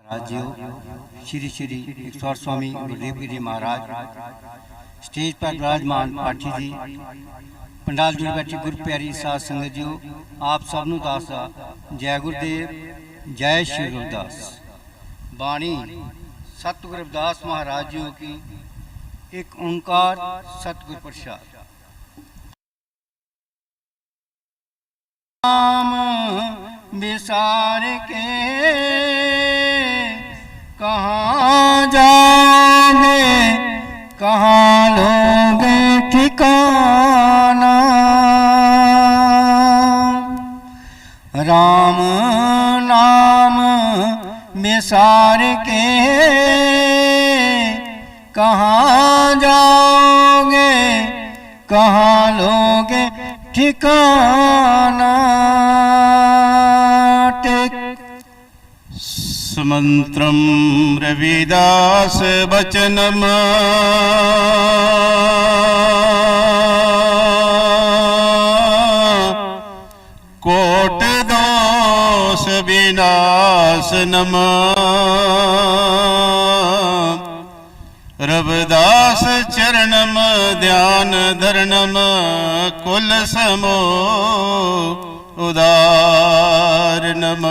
महाराज श्री श्री 108 स्वामी गुरुदेव Giri Maharaj stage पर विराजमान पाठी जी पंडाल जुड़ बैठी गुरु प्यारी साध संगत जी आप सबनों दास जय गुरुदेव जय श्री गुरुदास। बाणी सतगुरु रविदास महाराज जी की एक ओंकार सतगुरु प्रसाद। नाम विसार के कहाँ जाओगे कहाँ लोगे ठिकाना। राम नाम विसार के कहाँ जाओगे कहाँ लोगे ठिकाना। सुमंत्रम रविदास वचनम कोट दोष विनाशनम। रविदास चरणम ध्यान धरणम कुल समो उदारणम।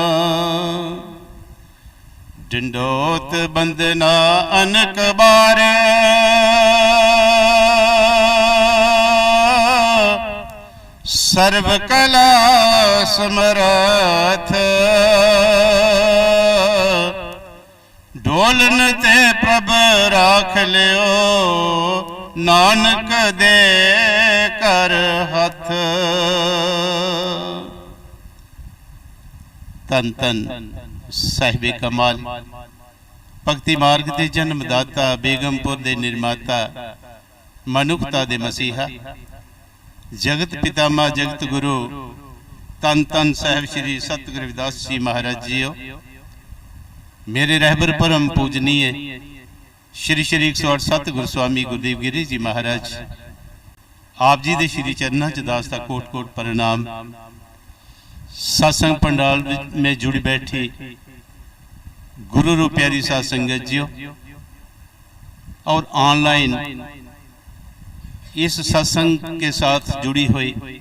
डिंडोत बंदना अनक बार सर्व कला समर्थ। ढोलन ते प्रभ राख लियो नानक दे कर हथ। तन तन साहिबे कमाल भगती मार्ग के जन्मदाता बेगमपुर के निर्माता मनुखता के मसीहा जगत पितामह जगत गुरु तन तन साहिब श्री सतगुरु रविदास जी महाराज जी मेरे रहबर परम पूजनीय श्री श्री 108 सतगुरु स्वामी गुरुदेव गिरी जी महाराज आप जी के श्री चरणों च दास का कोट कोट प्रणाम। सत्संग पंडाल में जुड़ी बैठी गुरु रूप प्यारी साध संगत जी और ऑनलाइन इस सत्संग के साथ जुड़ी हुई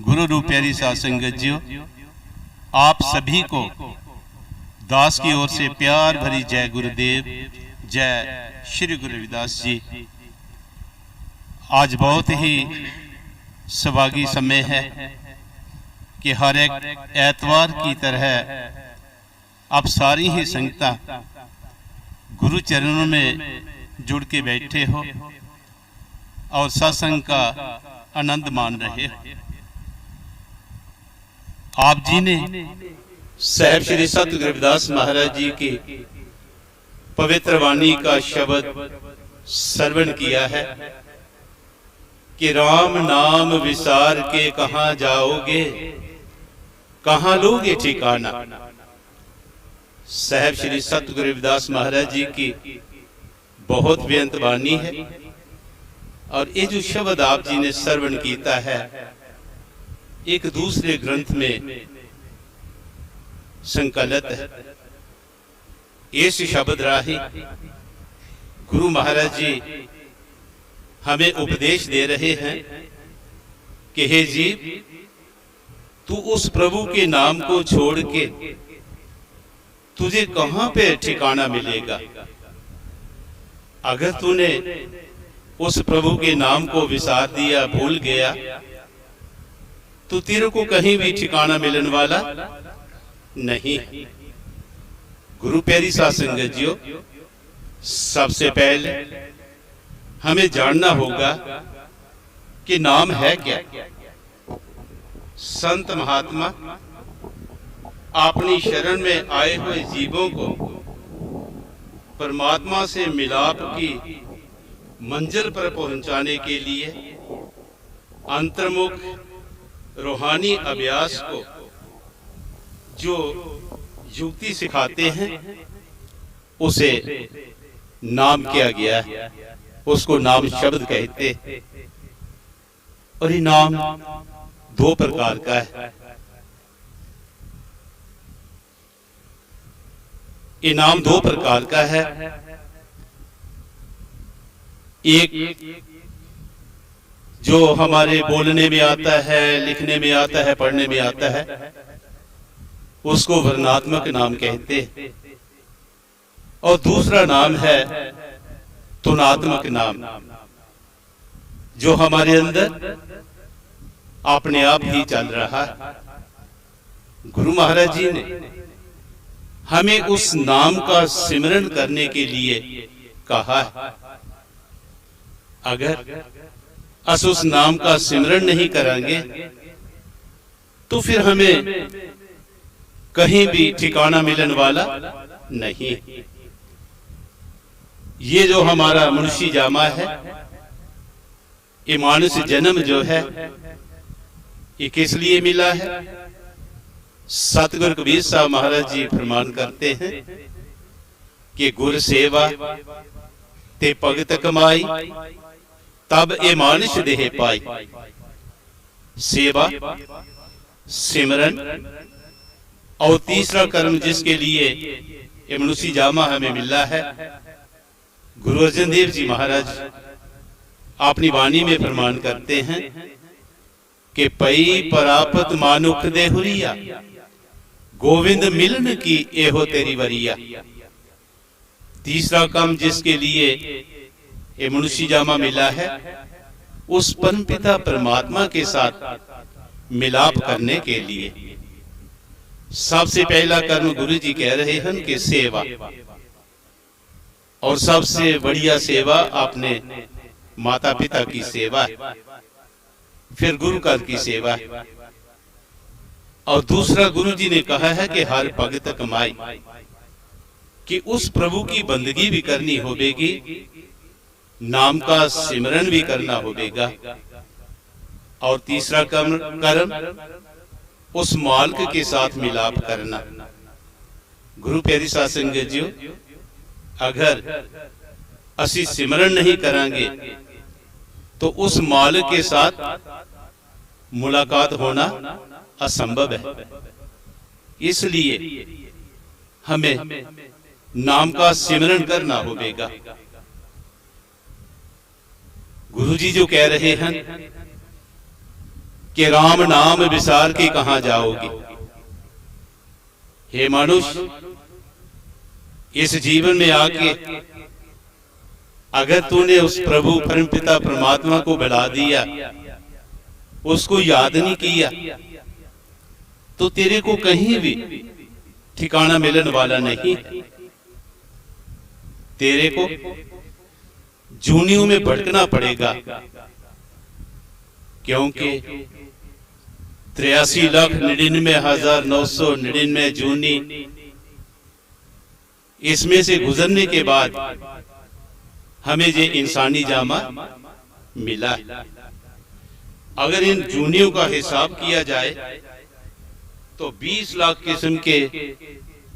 गुरु रूप प्यारी साध संगत जी आप सभी को दास की ओर से प्यार भरी जय गुरुदेव जय श्री गुरु रविदास जी। आज बहुत ही सौभागी समय है कि हर एक एतवार की तरह अब सारी ही संगतां गुरु चरणों में जुड़ के बैठे हो और सत्संग का आनंद मान रहे हो। आप जी ने साहिब श्री सतगुरु रविदास महाराज जी की पवित्र वाणी का शब्द श्रवण किया है कि राम नाम विसार के कहां जाओगे कहां लोगे ठिकाना। साहिब श्री सतगुरु रविदास महाराज जी की बहुत बेअंत वाणी है और ये जो शब्द आप जी ने श्रवण किया है एक दूसरे ग्रंथ में संकलित है। इस शब्द राही गुरु महाराज जी हमें उपदेश दे रहे हैं कि हे जीव तू उस प्रभु के नाम को छोड़ के तुझे कहां पे ठिकाना मिलेगा। अगर तूने उस प्रभु के नाम को विसार दिया भूल गया तो तेरे को कहीं भी ठिकाना मिलने वाला नहीं। गुरु प्यारी साध संगत जी सबसे पहले हमें जानना होगा कि नाम है क्या। संत महात्मा अपनी शरण में आए हुए जीवों को परमात्मा से मिलाप की मंजिल पर पहुंचाने के लिए अंतर्मुख रूहानी अभ्यास को जो युक्ति सिखाते हैं उसे नाम किया गया है, उसको नाम शब्द कहते हैं। और ये नाम दो प्रकार का है। इनाम दो प्रकार का है। एक जो हमारे बोलने में आता है, लिखने में आता है, पढ़ने में आता है, उसको वर्णात्मक नाम कहते हैं। और दूसरा नाम है तुनात्मक नाम, जो हमारे अंदर अपने आप ही चल रहा है। गुरु महाराज जी ने हमें उस नाम का सिमरन करने के लिए कहा है। अगर अस उस नाम का सिमरन नहीं करेंगे तो फिर हमें कहीं भी ठिकाना मिलने वाला नहीं। ये जो हमारा मुंशी जामा है, ये मानुष जन्म जो है, ये किस लिए मिला है? सतगुरु कबीर साहब महाराज जी फरमान करते हैं कि गुर सेवा ते भगत कमाई, तब ए मानुष देह पाई। सेवा, सिमरन और तीसरा कर्म जिसके लिए ये मनुष्य जामा हमें मिला है, गुरु अर्जन देव जी महाराज अपनी वाणी में फरमान करते हैं कि पई परापत मानुख दे हुरिया, गोविंद मिलन की एहो तेरी वरिया। तीसरा काम जिसके लिए ये मनुष्य जामा मिला है, उस परम पिता परमात्मा के साथ मिलाप करने के लिए। सबसे पहला कर्म गुरु जी कह रहे हैं कि सेवा, और सबसे बढ़िया सेवा अपने माता पिता की सेवा है, फिर गुरु घर की सेवा है। और दूसरा गुरु जी ने कहा है कि हर भगत कमाई, कि उस प्रभु की बंदगी भी करनी होगी, नाम का सिमरन भी करना होगा। और तीसरा कर्म उस मालिक के साथ मिलाप करना। गुरु प्यारी साध संगत जी, अगर असी सिमरन नहीं करेंगे तो उस मालिक के साथ मुलाकात होना असंभव है। इसलिए हमें नाम का सिमरन करना होगा। गुरु जी जो कह रहे हैं कि राम नाम विसार के कहां जाओगे। हे मनुष्य, इस जीवन में आके अगर तूने उस प्रभु परमपिता परमात्मा को भुला दिया, उसको याद नहीं किया, तो तेरे को कहीं भी ठिकाना मिलने वाला नहीं। तेरे को जूनियों में भटकना पड़ेगा, क्योंकि 83,99,999 जूनी इसमें से गुजरने के बाद हमें ये इंसानी जामा मिला। अगर इन जूनियों का हिसाब किया जाए तो 20 लाख किस्म के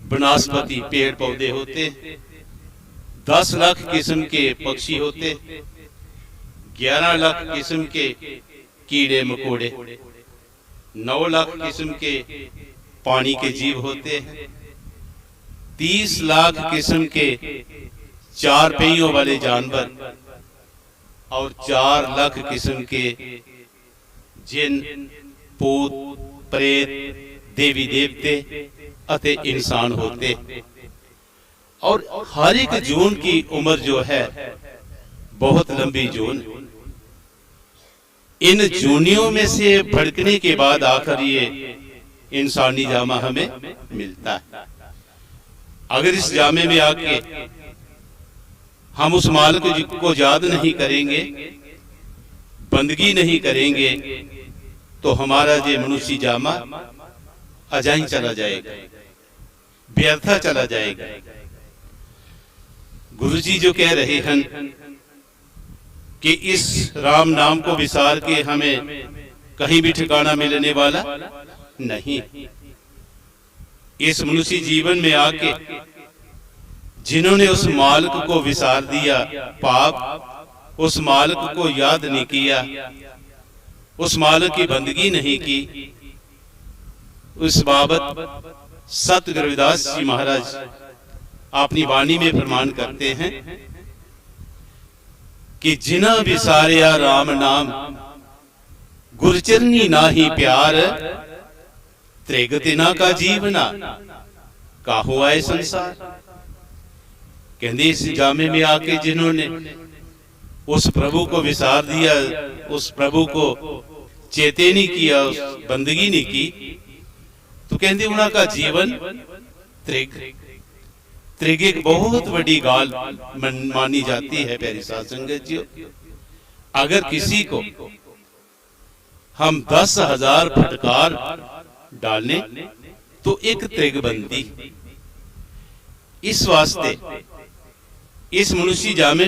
वनस्पति पेड़ पौधे होते, 10 लाख किस्म के पक्षी होते, 11 लाख किस्म के कीड़े मकोड़े, 9 लाख किस्म के पानी के जीव होते हैं, 30 लाख किस्म के 4 पहियों वाले जानवर और 4 लाख किस्म के जिन, भूत, प्रेत, देवी देवते अते इंसान होते। और हर एक जून की उम्र जो है बहुत लंबी जून। इन जूनियों में से भड़कने के बाद आखिर ये इंसानी जामा हमें मिलता है। अगर इस जामे में आके हम उस मालिक को याद नहीं करेंगे, बंदगी नहीं करेंगे, तो हमारा ये मनुष्य जामा अजाई चला जाएगा, व्यर्था चला जाएगा। गुरुजी जो कह रहे हैं कि इस राम नाम को विसार के हमें कहीं भी ठिकाना मिलने वाला नहीं। इस मनुष्य जीवन में आके जिन्होंने उस मालिक को विसार दिया, पाप, उस मालिक को याद नहीं किया, उस मालिक की बंदगी नहीं की, उस बाबत सत गुरुदास जी महाराज अपनी वाणी में प्रमाण करते हैं कि जिना विसारिया राम नाम गुरचरनी नाही प्यार त्रिग तिना का जीवना काहो आए संसार। कहते इस जामे में आके जिन्होंने उस प्रभु को विसार दिया, उस प्रभु को चेते नहीं किया, उस बंदगी नहीं की, तो कहते उनका जीवन त्रिग त्रिग एक बहुत बड़ी गाल मानी जाती है प्यारी साध संगत जी। अगर किसी को हम 10,000 फटकार डालने तो एक त्रिग बनती। इस वास्ते इस मनुष्य जामे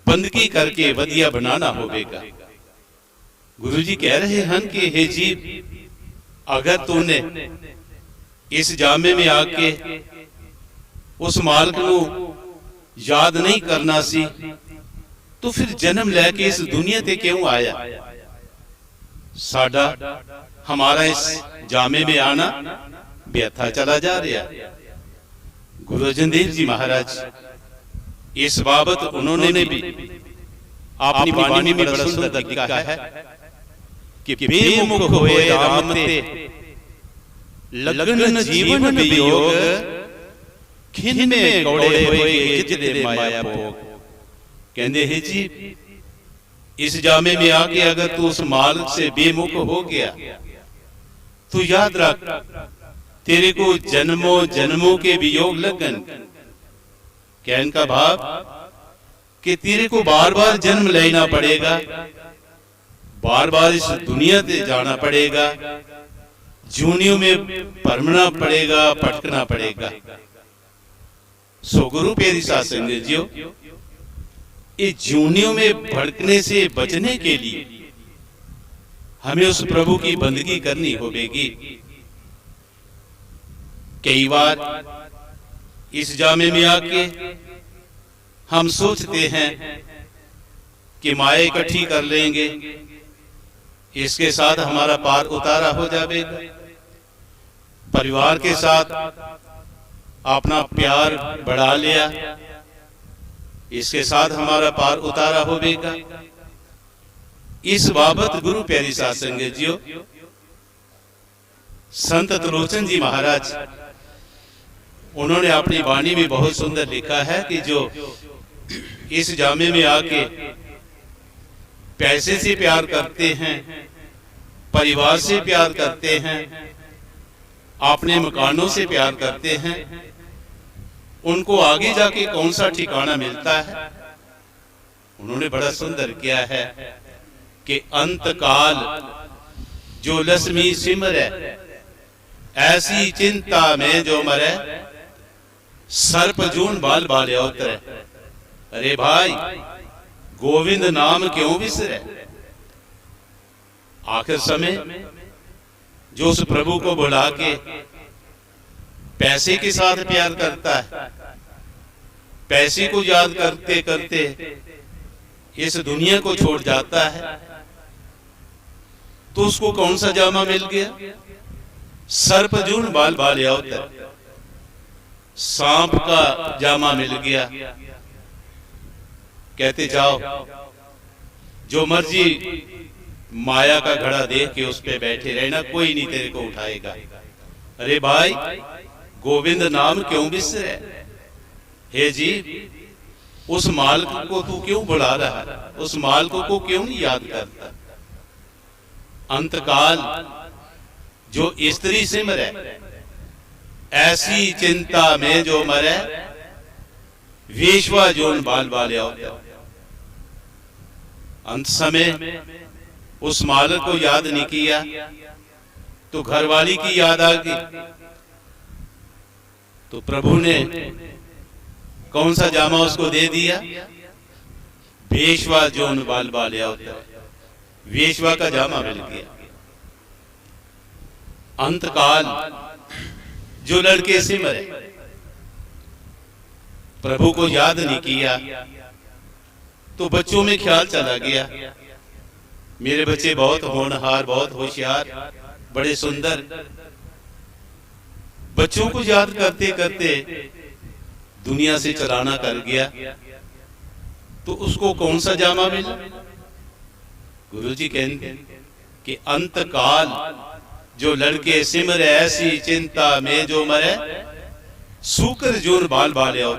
बंदगी करके वधिया बनाना होगा। गुरु जी कह रहे हैं कि हे जीव, अगर तूने इस जामे में आके उस मालिक को याद नहीं करना सी तो फिर जन्म लेके इस दुनिया ते क्यों आया। साडा हमारा इस जामे में आना व्यर्थ चला जा रहा। गुरु अर्जन देव जी महाराज इस बाबत उन्होंने भी अपनी वाणी में बड़ा सुंदर लिखा है कि बेमुख होए राम ते लगन जीवन वियोग खिन में गौड़े होए जितने माया भोग। कहते हैं जी, इस जामे में आके अगर तू उस मालिक से बेमुख हो गया तो याद रख तेरे को जन्मों जन्मों के वियोग लगन। कहने का भाव कि तेरे को बार बार जन्म लेना पड़ेगा, बार बार इस दुनिया से जाना पड़ेगा, जूनियों में भरमना पड़ेगा, भटकना पड़ेगा। सो गुरु प्यारी साध संगत जी, इस जूनियों में भटकने से बचने के लिए हमें उस प्रभु की बंदगी करनी होगी। कई बार इस जामे में आके हम सोचते हैं कि माया इकट्ठी कर लेंगे, इसके साथ हमारा पार उतारा हो जाएगा, परिवार के साथ अपना प्यार बढ़ा लिया, इसके साथ हमारा पार उतारा होगा। इस बाबत गुरु प्यारी साध संगत जी, संत त्रिलोचन जी महाराज उन्होंने अपनी वाणी में बहुत सुंदर लिखा है कि जो इस जामे में आके पैसे से प्यार करते हैं, परिवार से प्यार करते हैं, अपने मकानों से प्यार करते हैं, उनको आगे जाके कौन सा ठिकाना मिलता है। उन्होंने बड़ा सुंदर किया है कि अंत काल जो लक्ष्मी सिमरे ऐसी चिंता में जो मरे सर्प जून बाल बाले उतरे। अरे भाई, गोविंद नाम क्यों बिसरे। आखिर समय जो उस प्रभु को बुला के पैसे के साथ प्यार करता है, पैसे को याद करते करते इस दुनिया को छोड़ जाता है, तो उसको कौन सा जामा मिल गया। सर्प जून बाल बाल उतर, सांप का जामा मिल गया। कहते जाओ जो मर्जी माया का घड़ा देख के उस पे बैठे रहना, कोई नहीं तेरे को उठाएगा। अरे भाई, गोविंद नाम क्यों बिसरे। हे जी, उस मालिक को तू क्यों बुला रहा है, उस मालिक को क्यों नहीं याद करता। अंतकाल जो स्त्री सिमरे ऐसी चिंता में जो मरे विश्वा जोन बाल बाल। अंत समय उस मालिक को याद नहीं किया तो घरवाली की याद आ गई, तो प्रभु ने कौन सा जामा उसको दे दिया। वेश्वा जोन बाल बाल, वेश्वा का जामा मिल गया। अंतकाल जो लड़के सिमरे, प्रभु को याद नहीं किया तो बच्चों में ख्याल चला गया मेरे बच्चे बहुत होनहार, बहुत होशियार, बड़े सुंदर, बच्चों को याद करते करते दुनिया से चलाना कर गया, तो उसको कौन सा जामा मिला? गुरुजी कहते कि अंत काल जो लड़के सिमरे ऐसी चिंता में जो मरे, सूकर जोर बाल बाले और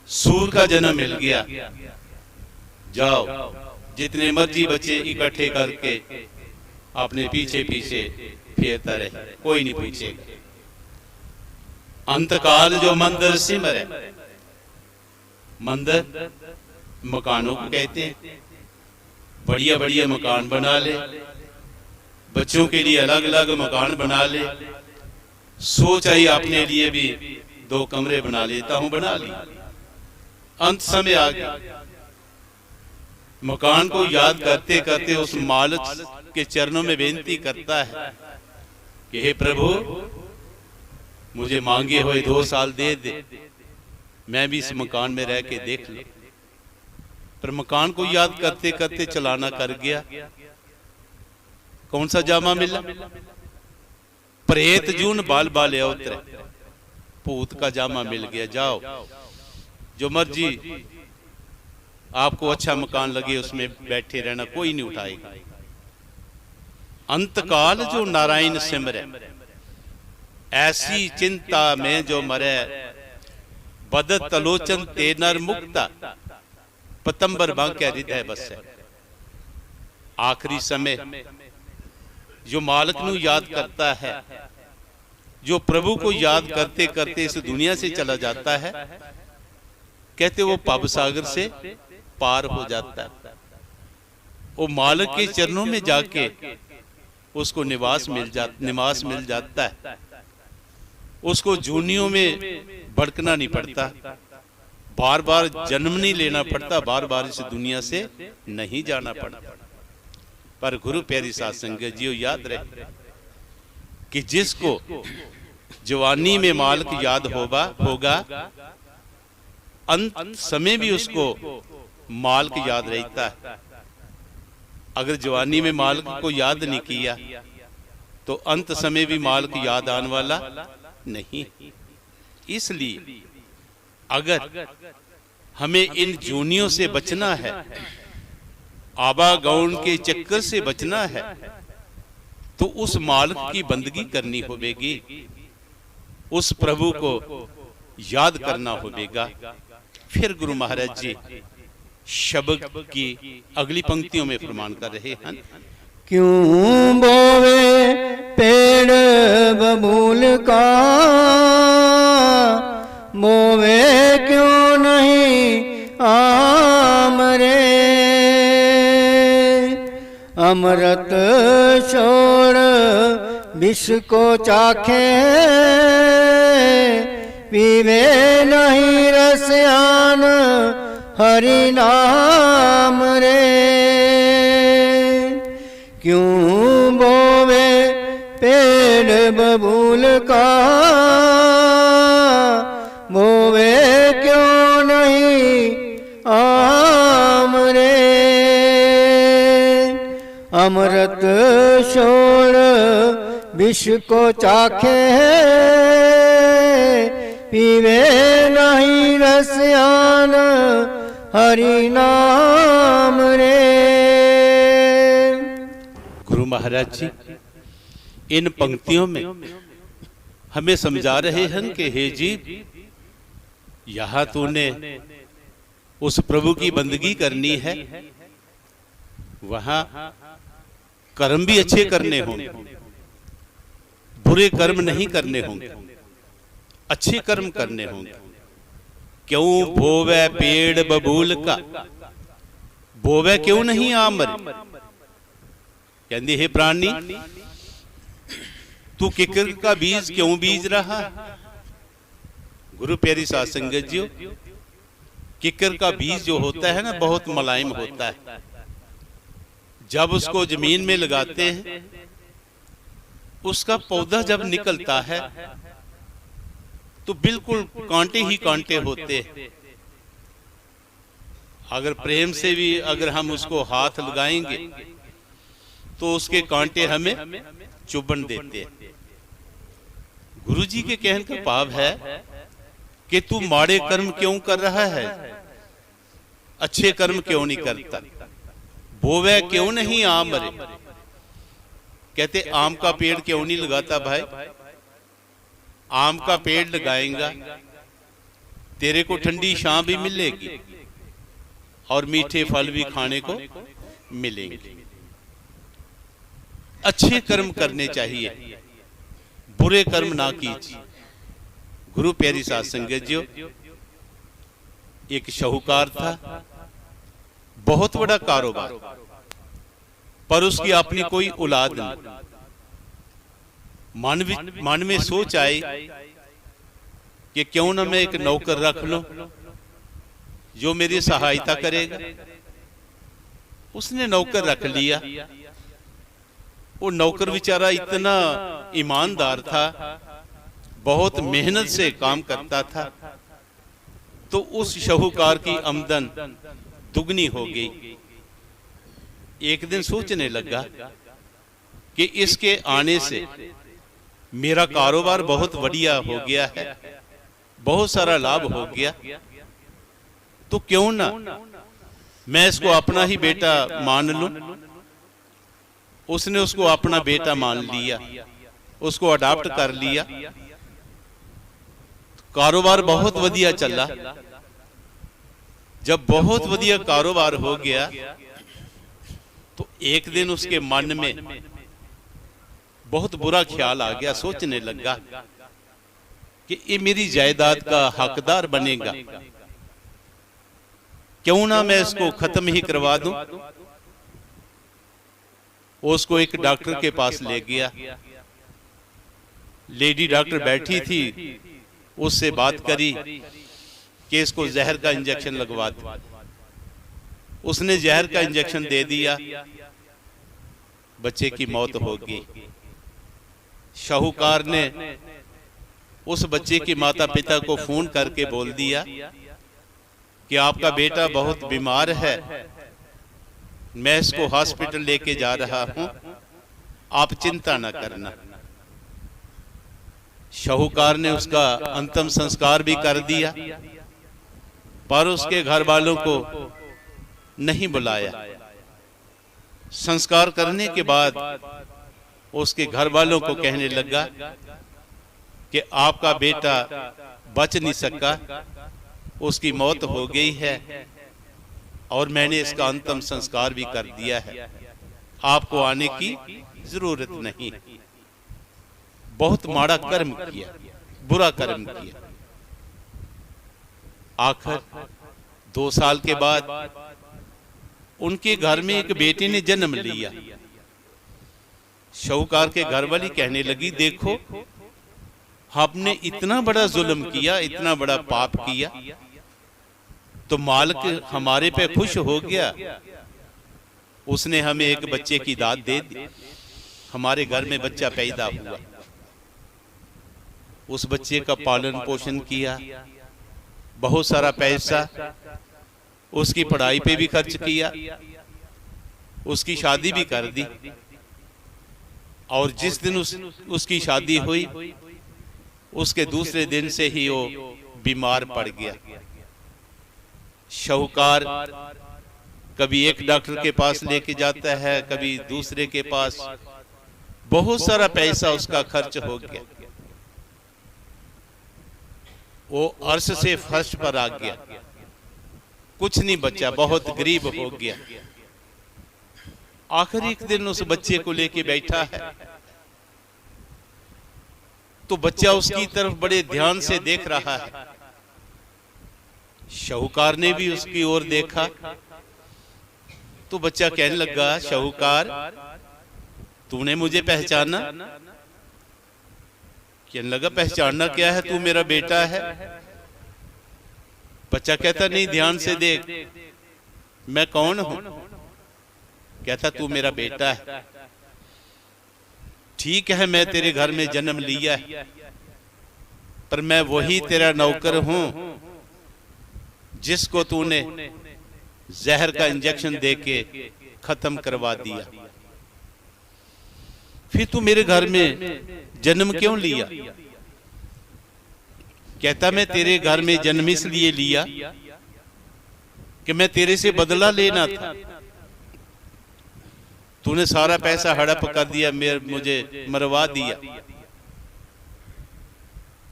सूर का जन्म मिल गया। जाओ जितने मर्जी बच्चे इकट्ठे करके अपने पीछे पीछे फेरता रहे, कोई नहीं पूछेगा। अंतकाल जो मंदिर सिमरे, मंदिर मकानों को कहते हैं। बढ़िया बढ़िया मकान बना ले, बच्चों के लिए अलग अलग मकान बना ले। सोच आई अपने लिए भी 2 कमरे बना लेता हूं, बना ली। अंत समय आ गया, मकान को याद करते करते उस मालिक के चरणों में बेनती करता है कि हे प्रभु, मुझे मांगे हुए 2 साल दे दे, मैं भी इस मकान में रह के देख लूं। पर मकान को याद करते करते चलाना कर गया। कौन सा जामा मिला? प्रेत जून बाल बाले उतरे, भूत का जामा मिल गया। जाओ जो मर्जी आपको अच्छा मकान लगे उसमें बैठे रहना, कोई नहीं उठाएगा। अंतकाल जो नारायण सिमरे, ऐसी चिंता में जो मरे, बदत तलोचन ते नर मुक्ता, पतंबर बांके हृदय बस है। आखिरी समय जो मालिक नू याद करता है, जो प्रभु को याद करते करते इस दुनिया से चला जाता है, कहते वो पाप सागर से पार हो जाता है। वो मालिक के चरणों में जाके उसको निवास मिल जाता है। उसको जूनियों में भड़कना नहीं पड़ता, बार बार जन्म नहीं लेना पड़ता, बार बार इस दुनिया से नहीं जाना पड़ता। पर गुरु प्यारी साध संगत जी याद रहे कि जिसको जवानी में मालिक याद होगा, अंत समय भी उसको मालिक याद रहता है। अगर जवानी में मालिक को याद नहीं किया तो अंत समय भी मालिक याद आने वाला नहीं। इसलिए अगर हमें इन जूनियों से बचना है, आवागौन के चक्कर से बचना है, तो उस मालिक की बंदगी करनी होगी, उस प्रभु को याद करना होगा। फिर गुरु महाराज जी शब्द की अगली पंक्तियों में फरमान कर रहे हैं, क्यों बोवे पेड़ बबूल का, बोवे क्यों नहीं आम रे, अमृत छोड़ विष को चाखे, पीवे नहीं रसयान हरि नाम रे। क्यों बोवे पेड़ बबूल का, बोवे क्यों नहीं आम रे, अमृत छोड़ विष को चाखे, पीवे नहीं रसयान हरि नाम रे। गुरु महाराज जी इन पंक्तियों में हमें समझा रहे हैं कि हे जीव, यहां तूने उस प्रभु की बंदगी करनी है, वहां कर्म भी अच्छे करने होंगे, बुरे कर्म नहीं करने होंगे, अच्छे कर्म करने होंगे। क्यों बोवे पेड़ बबूल का, बोवे क्यों नहीं आमर, कहते हे प्राणी तू किकर का बीज क्यों बीज रहा। गुरु प्यारी साध संगत जी, किकर का बीज जो होता है ना, बहुत मुलायम होता है। जब उसको जमीन में लगाते हैं, उसका पौधा जब निकलता है तो बिल्कुल कांटे ही कांटे होते हैं। अगर प्रेम से भी अगर हम उसको हाथ लगाएंगे तो उसके कांटे हमें चुभन देते हैं। गुरु जी के कहने का भाव है कि तू माड़े कर्म क्यों कर रहा है, अच्छे कर्म क्यों नहीं करता, बोवे क्यों नहीं आम मरे। कहते आम का पेड़ क्यों नहीं लगाता भाई, आम का पेड़ लगाएगा तेरे को ठंडी छां भी मिलेगी और मीठे फल भी खाने को मिलेंगे। अच्छे कर्म करने चाहिए, बुरे कर्म ना कीजिए। गुरु प्यारी साध संगत जी, एक शाहूकार था, बहुत बड़ा कारोबार, पर उसकी अपनी कोई औलाद नहीं। मन में सोच आई कि क्यों ना मैं एक नौकर रख लूं जो मेरी सहायता करेगा। उसने नौकर रख लिया। वो नौकर बेचारा इतना ईमानदार था, बहुत मेहनत से काम करता था, तो उस शाहूकार की आमदन दुगनी हो गई। एक दिन सोचने लगा कि इसके आने से मेरा कारोबार बहुत बढ़िया हो गया है, बहुत सारा लाभ हो गया, तो क्यों ना मैं इसको अपना ही बेटा मान लूं। उसने उसको अपना बेटा मान लिया, उसको अडॉप्ट कर लिया। कारोबार बहुत बढ़िया चला। जब बहुत बढ़िया कारोबार हो गया तो एक दिन उसके मन में बहुत बुरा ख्याल आ गया। सोचने लगा कि ये मेरी जायदाद का हकदार बनेगा, क्यों ना मैं इसको खत्म ही करवा दूं। उसको एक डॉक्टर के पास ले गया। लेडी डॉक्टर बैठी थी, उससे बात करी कि इसको जहर का इंजेक्शन लगवा दो। उसने जहर का इंजेक्शन दे दिया, बच्चे की मौत हो गई। शाहूकार ने उस बच्चे के माता पिता को फोन करके बोल दिया कि आपका बेटा बहुत बीमार है, मैं इसको हॉस्पिटल लेके जा रहा हूं, आप चिंता न करना। शाहूकार ने उसका अंतिम संस्कार भी कर दिया, पर उसके घर वालों को नहीं बुलाया। संस्कार करने के बाद उसके घर वालों को कहने लगा कि आपका बेटा बच नहीं सका, उसकी मौत हो गई है और मैंने इसका अंतिम संस्कार भी कर दिया है, आपको आने की जरूरत नहीं। बहुत माड़ा कर्म किया, बुरा कर्म किया। आखिर 2 साल के बाद उनके घर में एक बेटे ने जन्म लिया। शाहूकार के घर वाली कहने लगी, देखो हमने इतना बड़ा जुल्म किया, इतना बड़ा पाप किया, तो मालिक हमारे पे खुश हो गया, उसने हमें एक बच्चे की दाद दे दी, हमारे घर में बच्चा पैदा हुआ। उस बच्चे का पालन पोषण किया, बहुत सारा पैसा उसकी पढ़ाई पे भी खर्च किया, उसकी शादी भी कर दी। और जिस दिन उसकी शादी हुई, उसके दूसरे दिन से ही वो बीमार पड़ गया। शाहूकार कभी एक डॉक्टर के पास लेके जाता है, कभी दूसरे के पास, बहुत सारा पैसा उसका खर्च हो गया। वो अर्श से फर्श पर आ गया, कुछ नहीं बचा, बहुत गरीब हो गया। आखिर एक दिन उस बच्चे को लेके बैठा है, तो बच्चा उसकी तरफ बड़े ध्यान से देख रहा है। शाहूकार ने भी उसकी ओर देखा, तो बच्चा कहने लगा, शाहूकार तूने मुझे पहचाना? कहने लगा, पहचानना क्या है, तू मेरा बेटा है। बच्चा कहता, नहीं ध्यान से देख, मैं कौन हूं? कहता, तू मेरा बेटा है। ठीक है, मैं तेरे घर में जन्म लिया है, पर मैं वही तेरा नौकर हूं जिसको तूने जहर का इंजेक्शन देके खत्म करवा दिया। फिर तू मेरे घर में जन्म क्यों लिया? कहता मैं तेरे घर में जन्म इसलिए लिया कि मैं तेरे से बदला लेना था। तूने सारा पैसा हड़प कर दिया, मुझे मरवा दिया।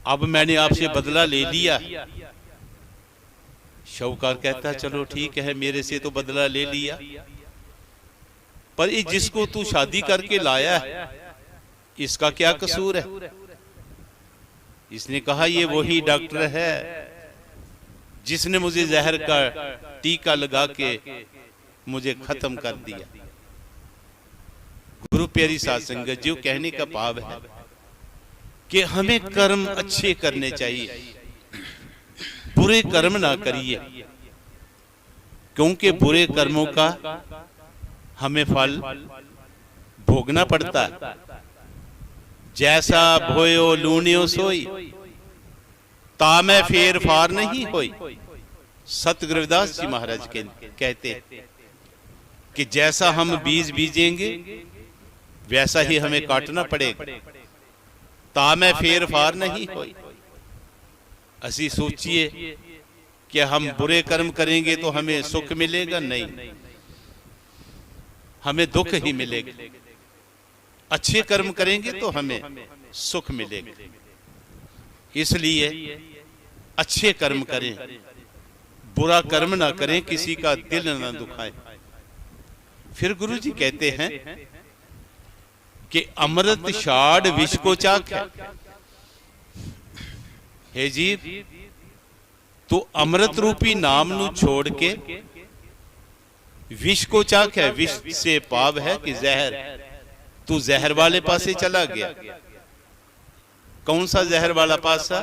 अब मैंने आपसे बदला ले लिया। शाहूकार कहता चलो ठीक है, मेरे से तो बदला ले लिया, पर ये जिसको तू शादी करके लाया है इसका क्या कसूर है? इसने कहा ये वही डॉक्टर है जिसने मुझे जहर का टीका लगा के मुझे खत्म कर दिया। गुरु प्यारी साध संगत जी, कहने का भाव है कि हमें कर्म अच्छे करने चाहिए, बुरे कर्म ना करिए, क्योंकि बुरे कर्मों का हमें फल भोगना पड़ता है। जैसा भोयो लूनियो सोई, तामै फेर फार नहीं होई। सत गुरुदास जी महाराज कहते कि जैसा हम बीज बीजेंगे वैसा ही हमें काटना पड़ेगा। तामै फेर फार नहीं होई। असी सोचिए कि हम बुरे कर्म करेंगे तो हमें सुख मिलेगा, नहीं, हमें दुख ही मिलेगा। अच्छे कर्म करेंगे तो हमें सुख मिलेगा। इसलिए अच्छे कर्म करें, बुरा कर्म ना करें, किसी का दिल ना दुखाएं। फिर गुरु जी कहते हैं कि अमृत छाड़ विष को चाख है। हे जीव, तू अमृत रूपी नाम नु छोड़ के विष को चाख है। विष से पाव है कि जहर। तू जहर वाले पासे चला गया। कौन सा जहर वाला पासा?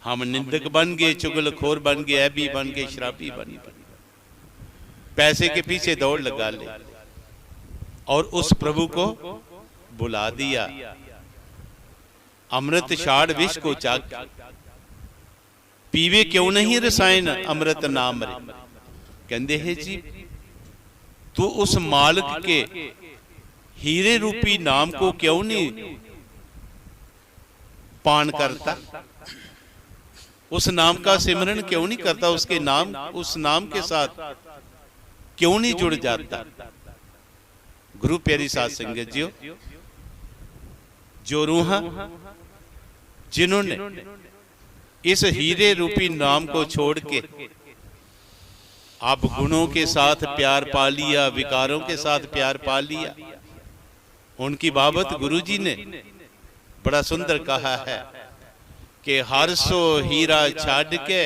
हम निंदक बन गए, चुगलखोर बन गए, ऐबी बन गए, शराबी बन गए, पैसे के पीछे दौड़ लगा ले और उस प्रभु को बुला दिया। अमृत छाड़ विष को चाख, पीवे क्यों नहीं रसायन अमृत नाम रे। कहते हैं जी, तू उस मालिक के हीरे रूपी नाम को क्यों नहीं पान करता? उस नाम का सिमरन क्यों नहीं करता? उसके नाम, उस नाम के साथ क्यों नहीं जुड़ जाता? गुरु प्यारी साध संगत जी, जो रूह जिन्होंने इस हीरे रूपी नाम को छोड़ के आप गुणों के साथ प्यार पा लिया, विकारों के साथ प्यार पा लिया, उनकी बाबत गुरु जी ने बड़ा सुंदर कहा है कि हर सो हीरा छाड़ के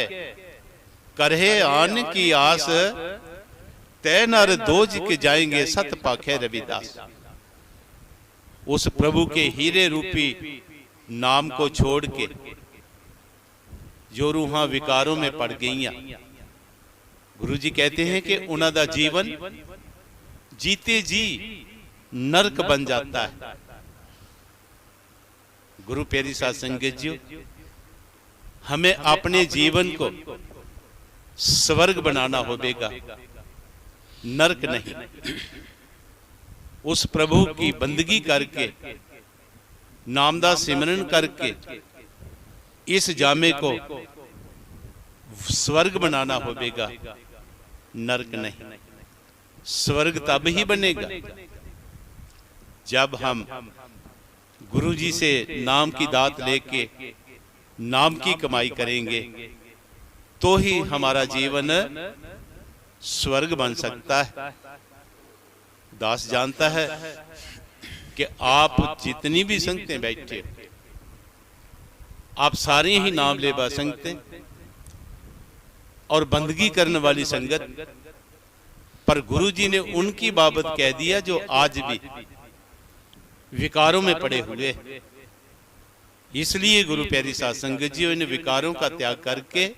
करहे आन की आस, तय नर दोज के जाएंगे सत पाखे रविदास। उस प्रभु के हीरे रूपी नाम को छोड़ के जो रूहां विकारों में पड़ गईयां, गुरु जी कहते हैं कि उन्हां दा जीवन जीते जी नरक बन जाता है। गुरु प्यारी साध संगत जी, हमें अपने जीवन को स्वर्ग बनाना होगा, नरक नहीं। उस प्रभु की बंदगी करके, नामदा सिमरन करके इस जामे को स्वर्ग बनाना होगा, नरक नहीं। स्वर्ग तब ही बनेगा जब हम गुरु जी से नाम की दात लेके नाम की कमाई करेंगे, तो ही हमारा जीवन स्वर्ग बन सकता है। दास जानता है कि आप जितनी भी संगतें बैठे, आप सारे ही नाम लेवा संगतें और बंदगी करने वाली संगत, पर गुरु जी ने उनकी बाबत कह दिया जो आज भी विकारों में पड़े हुए। इसलिए गुरु प्यारी साध संगत जी, इन विकारों का त्याग करके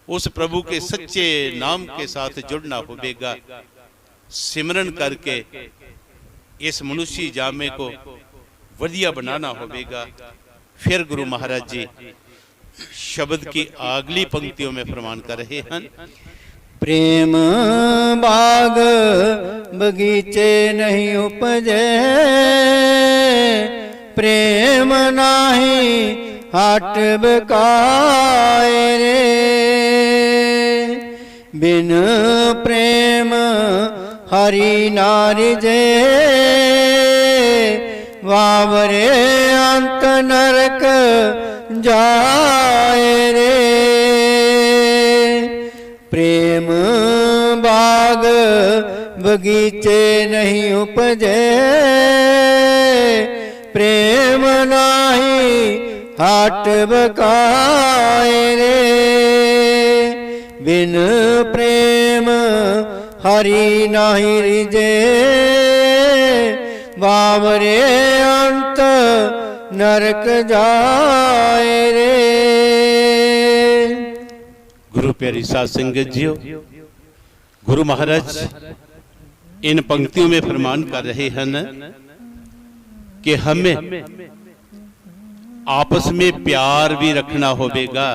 उस प्रभु के सच्चे नाम के साथ जुड़ना होगा, सिमरन करके इस मनुष्य जामे को वधिया बनाना होगा। फिर गुरु महाराज जी शब्द की अगली पंक्तियों में फरमान कर रहे हैं, प्रेम बाग बगीचे नहीं उपजे, प्रेम नाही हट बकाए रे। बिन प्रेम हरि नारि जे वावरे अंत नरक जाए रे। प्रेम बाग बगीचे नहीं उपजे प्रेम नाही हट बकाए रे। बिन प्रेम हरि नाही रिजे बावरे अंत नरक जाए रे। गुरु प्यारी साध संगत जियो, गुरु महाराज इन पंक्तियों में फरमान कर रहे हैं कि हमें आपस में प्यार भी रखना होगा।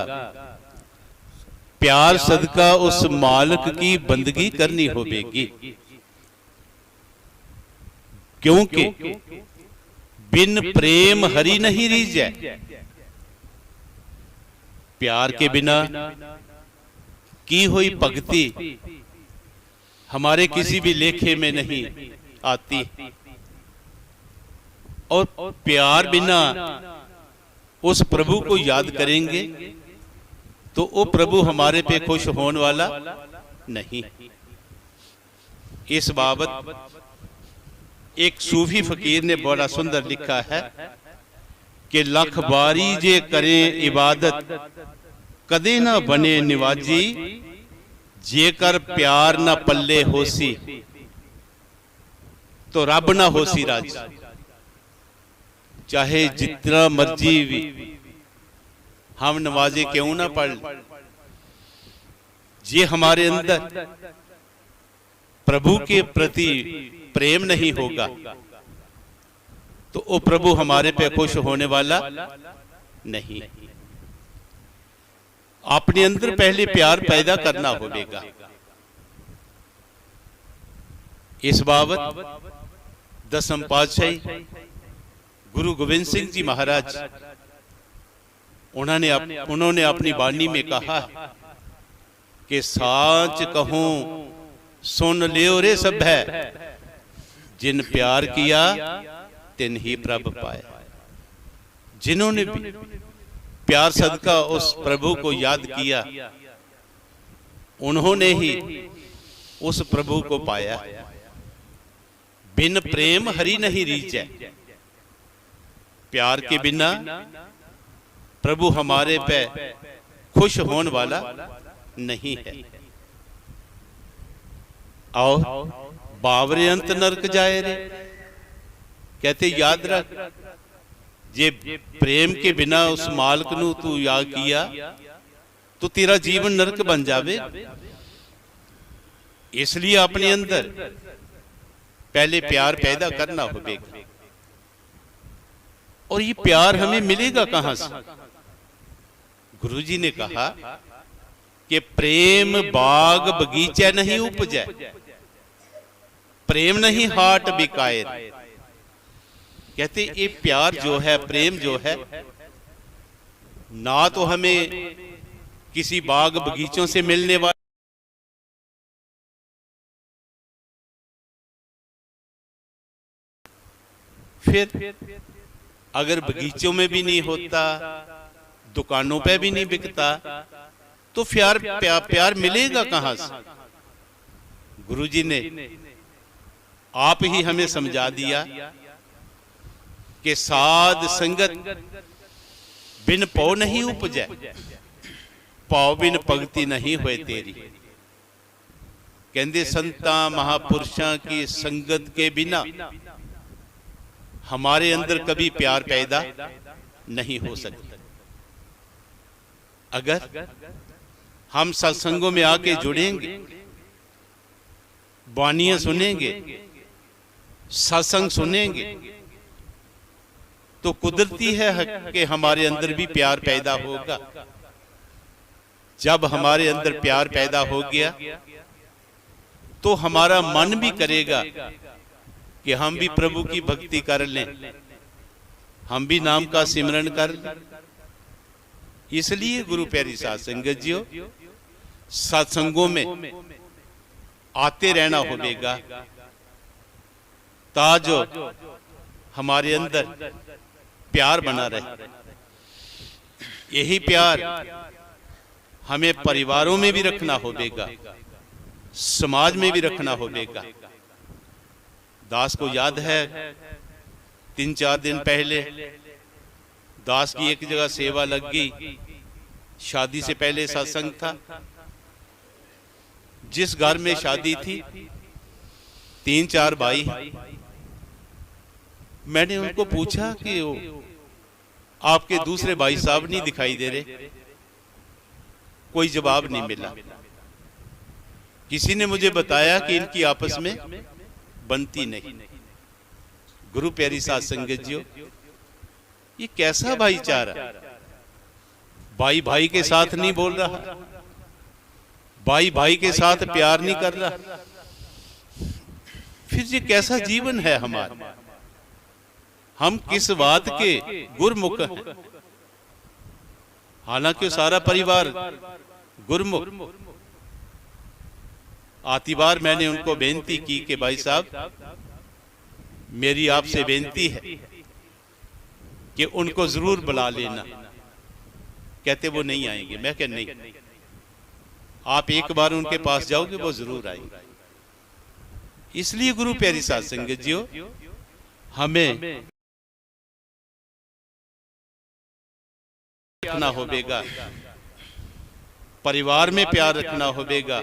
प्यार सदका उस मालिक की बंदगी करनी होगी, क्योंकि बिन प्रेम हरि नहीं रीझै। प्यार के बिना की हुई भक्ति हमारे किसी भी लेखे में नहीं आती, और प्यार बिना उस प्रभु को याद करेंगे तो वो प्रभु हमारे पे खुश होने वाला नहीं। इस बाबत एक सूफी फकीर ने बड़ा सुंदर लिखा है कि लख बारी जे करें इबादत कदे ना बने निवाजी, जेकर प्यार ना पल्ले होसी तो रब ना होसी राजी। चाहे जितना मर्जी भी हम नमाजे क्यों ना पढ़, जे हमारे अंदर प्रभु के प्रति प्रेम नहीं होगा तो वो प्रभु हमारे पे खुश होने वाला नहीं। अपने अंदर पहले प्यार पैदा करना होगा। इस बाबत दसम पातशाही गुरु गोविंद सिंह जी महाराज उन्होंने अपनी वाणी में कहा कि साच कहूं सुन लियो रे सब है, जिन प्यार किया तिन ही प्रभ पाया। जिन्होंने भी प्यार सदका उस प्रभु को याद किया उन्होंने ही उस प्रभु को पाया। बिन प्रेम हरि नहीं रीझै। प्यार के बिना प्रभु हमारे पे खुश होने वाला नहीं है। आओ बावरे अंत नरक जाए रे। कहते याद रख, जे प्रेम के बिना उस मालिक नू तू याद किया तो तेरा जीवन नरक बन जावे। इसलिए अपने अंदर पहले प्यार पैदा करना होगा। और ये प्यार हमें मिलेगा कहां से? गुरुजी ने कहा कि प्रेम बाग बगीचा नहीं उपजै, प्रेम नहीं हाट बिकाए। कहते ये प्यार जो है, प्रेम जो है, ना तो हमें किसी बाग बगीचों से मिलने वाला, फिर अगर बगीचों में भी नहीं होता, दुकानों पे भी नहीं बिकता, तो प्यार मिलेगा कहां से? गुरुजी ने आप ही हमें समझा दिया कि साध संगत बिन पौ नहीं उपजै, पौ बिन भगति नहीं होए तेरी। कहते संतां महापुरुषां की संगत के बिना हमारे अंदर कभी प्यार पैदा नहीं हो सकता। अगर हम सत्संगों में आके जुड़ेंगे, वाणियां सुनेंगे, सत्संग सुनेंगे, तो कुदरती है कि हमारे अंदर भी प्यार पैदा होगा। जब हमारे अंदर प्यार पैदा हो गया तो हमारा मन भी करेगा कि हम भी प्रभु की भक्ति कर लें, हम भी नाम का सिमरन कर लें, इसलिए गुरु प्यारी साध संगत जियो, सत्संगों में आते रहना होगा ताजो हमारे अंदर प्यार बना रहे। यही प्यार हमें परिवारों में भी रखना होगा, समाज में भी रखना होगा। दास को याद है 3-4 दिन पहले दास की एक जगह सेवा लग गई, शादी से पहले सत्संग था। जिस घर में शादी थी 3-4 भाई, मैंने उनको पूछा कि आपके दूसरे भाई साहब नहीं दिखाई दे रहे, कोई जवाब नहीं मिला। किसी ने मुझे बताया कि इनकी आपस में बनती नहीं। गुरु प्यारी साध संगत जियो, ये कैसा भाईचारा, भाई भाई के साथ नहीं बोल रहा, भाई भाई के साथ प्यार नहीं कर रहा, फिर ये कैसा जीवन है हमारा? हम किस बात के गुरमुख हैं? हालांकि सारा परिवार गुरमुख। आती बार मैंने उनको बेनती की कि भाई साहब, मेरी आपसे बेनती है कि उनको जरूर बुला लेना। कहते वो नहीं आएंगे। मैं कह नहीं, आप एक बार उनके पास जाओगे वो जरूर आएंगे। इसलिए गुरु प्यारी साध संगत जियो, हमें रखना होगा, परिवार में प्यार रखना होगा,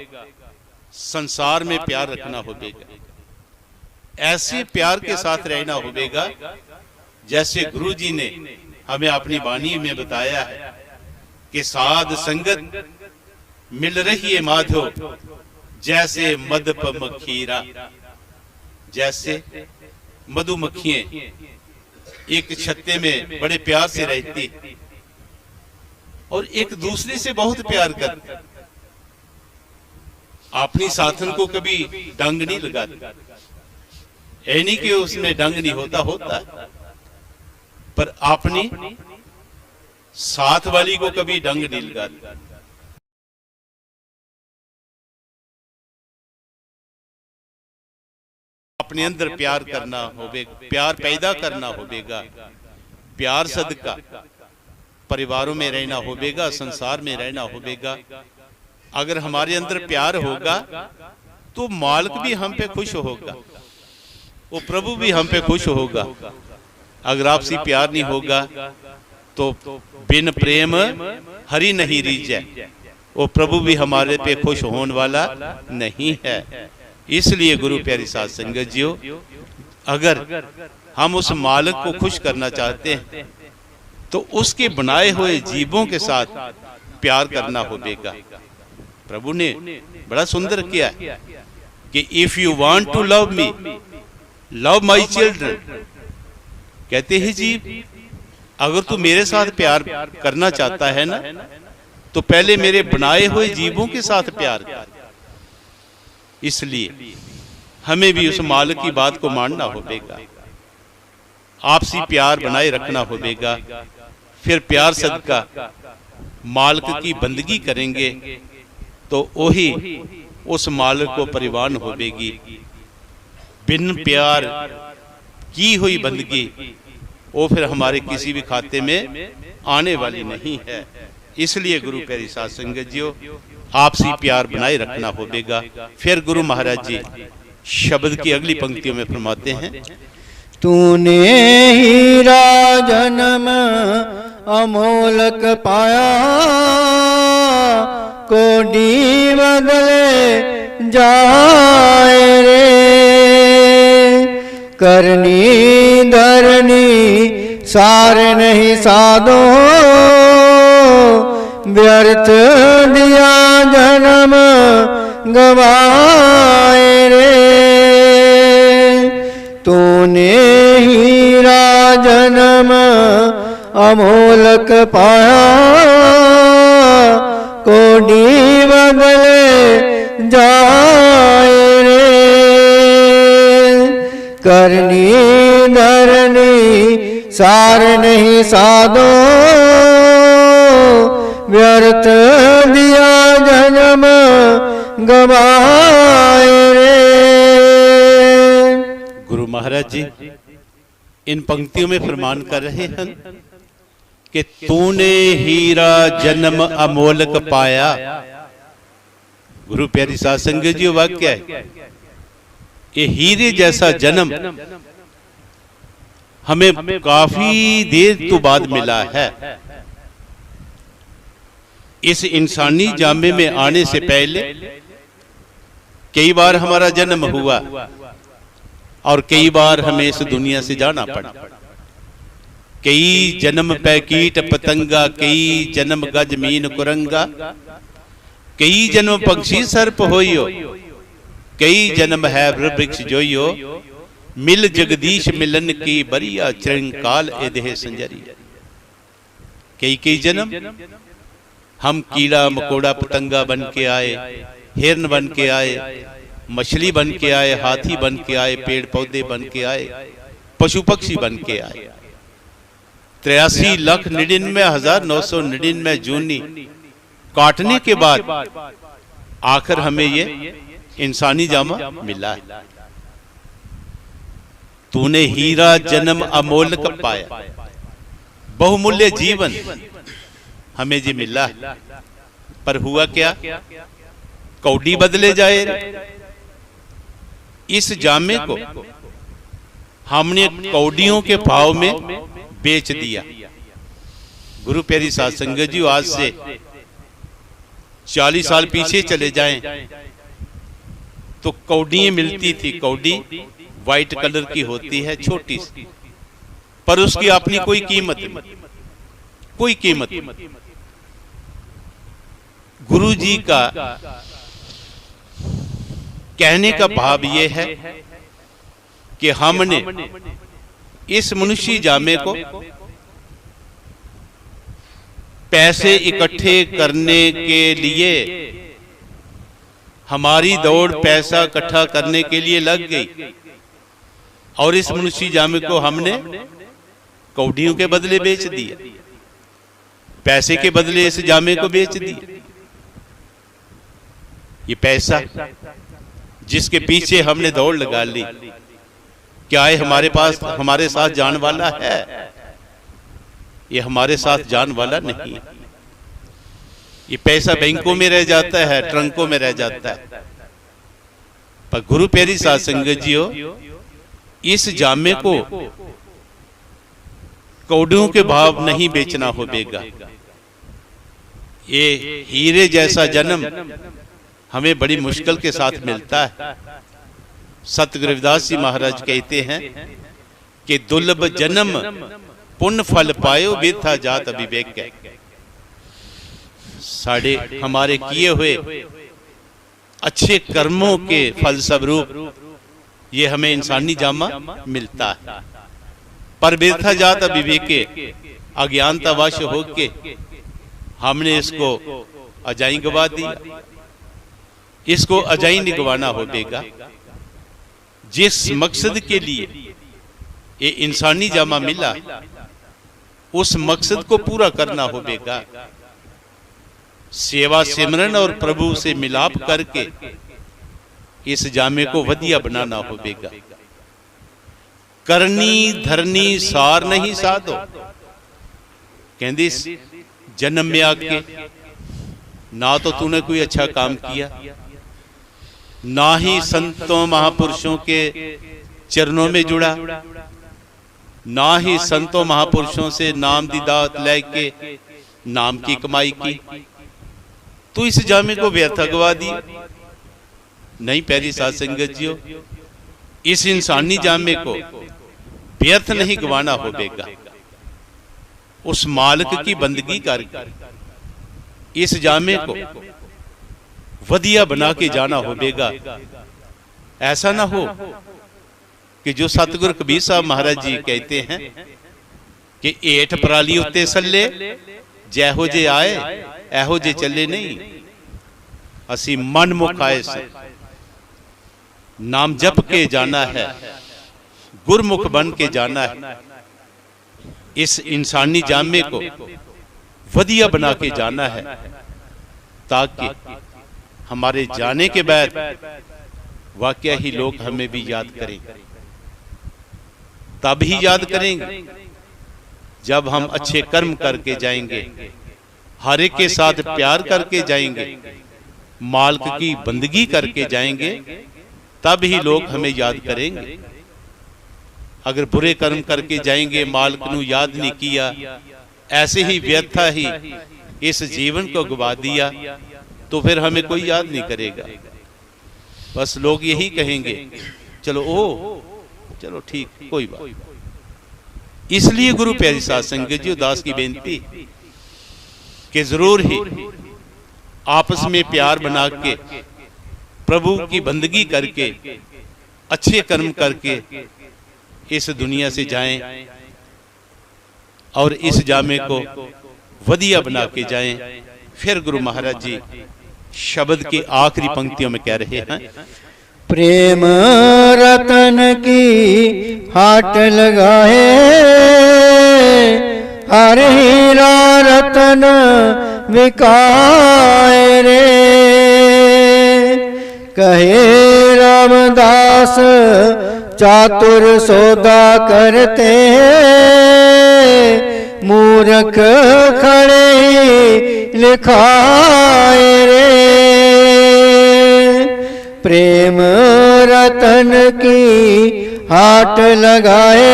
संसार में प्यार रखना होगा। ऐसे प्यार के साथ रहना होगा जैसे गुरु जी ने हमें अपनी वाणी में बताया है कि साध संगत मिल रही है माधो, जैसे मदप मखीरा। जैसे मधुमक्खियां एक छत्ते में बड़े प्यार से रहती और एक दूसरे से बहुत प्यार करती, अपनी साथन को कभी डंग नहीं लगाती। ऐ नहीं कि उसमें डंग नहीं होता पर अपनी साथ वाली को कभी डंग नहीं लगाती। अपने अंदर प्यार करना होगा, प्यार पैदा करना होगा, प्यार सदका परिवारों में रहना होगा, संसार में रहना होगा। अगर हमारे अंदर प्यार होगा तो मालिक भी हम पे खुश होगा, वो प्रभु भी हम पे खुश होगा। अगर आपसी प्यार नहीं होगा तो बिन प्रेम हरि नहीं रीझै, वो प्रभु भी हमारे पे खुश होने वाला नहीं है। इसलिए गुरु प्यारी साध संगत जियो, अगर हम उस मालिक को खुश करना चाहते हैं तो उसके बनाए हुए जीवों के साथ प्यार करना होगा। प्रभु ने बड़ा सुंदर किया कि if you want to love me, love my children. कहते हैं जी, अगर तू मेरे साथ प्यार करना चाहता है ना, तो पहले मेरे बनाए हुए जीवों के साथ प्यार कर। इसलिए हमें भी उस मालिक की बात को मानना होगा, आपसी प्यार बनाए रखना होगा। फिर प्यार सदका मालिक की बंदगी करेंगे तो वही उस मालिक को परिवान होगी। बिन प्यार की हुई बंदगी वो फिर हमारे किसी भी खाते में आने वाली नहीं है। इसलिए गुरु प्यारी साध संगत जियो, आपसी प्यार बनाए रखना होगा। फिर गुरु महाराज जी शब्द की अगली पंक्तियों में फरमाते हैं, तूने हीरा जन्म अमोलक पाया, कोडी बदले जाए रे। करनी धरनी सार नहीं साधो, व्यर्थ दिया जन्म गवाए रे। तूने हीरा जन्म अमोलक पाया, कोडी बदले जाए रे। करनी धरनी सार नहीं साधो, व्यर्थ दिया जन्म गवाए रे। गुरु महाराज जी इन पंक्तियों में फरमान कर रहे हैं कि तूने हीरा जन्म अमोलक पाया। गुरु प्यारी साध संगत जी वाक्य है, ये हीरे जैसा जन्म हमें काफी देर तो बाद मिला है। इस इंसानी जामे में आने से पहले कई बार हमारा जन्म हुआ और कई बार हमें इस दुनिया से जाना पड़ा। कई जन्म पै कीट पतंगा, कई जन्म गज मीन कुरंगा, कई जन्म पक्षी सर्प होइयो, कई जन्म है वृक्ष जोइयो, मिल जगदीश मिलन की बरिया चिरंकाल एदेह संजरी। कई कई जन्म हम कीड़ा मकोड़ा पतंगा बन के आए, हिरन बन के आए, मछली बन के आए, हाथी बन के आए, पेड़ पौधे बन के आए, पशु पक्षी बन के आए। 83,99,999 जूनी काटने के बाद आखिर हमें ये इंसानी जामा मिला है। तूने हीरा जन्म अमोलक पाया, बहुमूल्य जीवन हमें जी मिला है। पर हुआ क्या, कौडी बदले जाए। इस जामे को हमने कौडियों के भाव में बेच दिया। गुरु प्यारी साध संगत जी आज से 40 साल पीछे चले जाएं तो कौडियां मिलती थी। कौडी व्हाइट कलर की होती है, छोटी सी, पर उसकी अपनी कोई कीमत नहीं, कोई कीमत नहीं। गुरु जी का कहने का भाव यह है कि हमने इस मनुष्य जामे को पैसे इकट्ठे करने के लिए, हमारी दौड़ पैसा इकट्ठा करने के लिए लग गई और इस मनुष्य जामे को हमने कौडियों के बदले बेच दिया, पैसे के बदले इस जामे को बेच दिया। ये पैसा जिसके पीछे हमने दौड़ लगा ली, क्या है हमारे पास, हमारे साथ जान वाला है? ये हमारे साथ जान वाला नहीं। ये पैसा बैंकों में रह जाता है, ट्रंकों में रह जाता है। पर गुरु प्यारी साध संगत जी हो, इस जामे को कौड़ियों के भाव नहीं बेचना होगा। ये हीरे जैसा जन्म हमें बड़ी मुश्किल के साथ मिलता है। सतगुरु रविदास जी महाराज कहते हैं कि दुर्लभ जन्म पुण्य फल पायो बेथा जात अविवेक है। साढ़े हमारे किए हुए अच्छे कर्मों के फल स्वरूप ये हमें इंसानी जामा मिलता है। पर बेथा जात अविवेक, अज्ञानतावश होके हमने इसको अजाई गवा दिया। इसको अजाई नहीं गवाना होगा। जिस मकसद के लिए ये इंसानी जामा मिला, उस मकसद को पूरा करना होगा। सेवा सिमरन और प्रभु से मिलाप करके इस जामे को वधिया बनाना होगा। करनी धरनी सार नहीं साधो, कहती जन्म में आके ना तो तूने कोई अच्छा काम किया, ना ही संतों महापुरुषों के चरणों में जुड़ा, ना ही संतों महापुरुषों से नाम दी दात लेके नाम की कमाई की। तो इस जामे को व्यर्थ गवा दी। नहीं प्यारी साध संगत जी हो, इस इंसानी जामे को व्यर्थ नहीं गवाना होगा। उस मालिक की बंदगी करके इस जामे को वधिया बना के जाना होगा। ऐसा ना हो कि जो सतगुरु कबीर साहब महाराज जी कहते हैं कि एठ पराली उत्ते सल्ले, जैहो जे आए एहो जे चले नहीं। असी मन मुखाए से नाम जप के जाना है, गुरमुख बन के जाना है। इस इंसानी जामे को वधिया बना के जाना है, ताकि हमारे जाने के बाद वाकया ही लोग हमें भी याद करेंगे। तब ही याद करेंगे जब हम अच्छे कर्म करके जाएंगे, हर एक के साथ प्यार करके जाएंगे, मालिक की बंदगी करके जाएंगे, तब ही लोग हमें याद करेंगे। अगर बुरे कर्म करके जाएंगे, मालिक नू याद नहीं किया, ऐसे ही व्यर्थ ही इस जीवन को गवा दिया, तो फिर हमें कोई याद नहीं करेगा। बस लोग यही कहेंगे, चलो चलो ठीक, कोई बात। इसलिए गुरु प्यारी साध संगत जी, उदास की बेनती कि जरूर ही आपस में प्यार बना के, प्रभु की बंदगी करके, अच्छे कर्म करके इस दुनिया से जाएं और इस जामे को वधिया बना के जाएं। फिर गुरु महाराज जी शब्द की आखिरी पंक्तियों में कह रहे हैं, प्रेम रतन की हाट लगाए, हर हीरा रतन बिकाए रे। कहे रामदास चातुर सौदा करते, मूर्ख खड़े लिखाए रे। प्रेम रतन की हाट लगाए,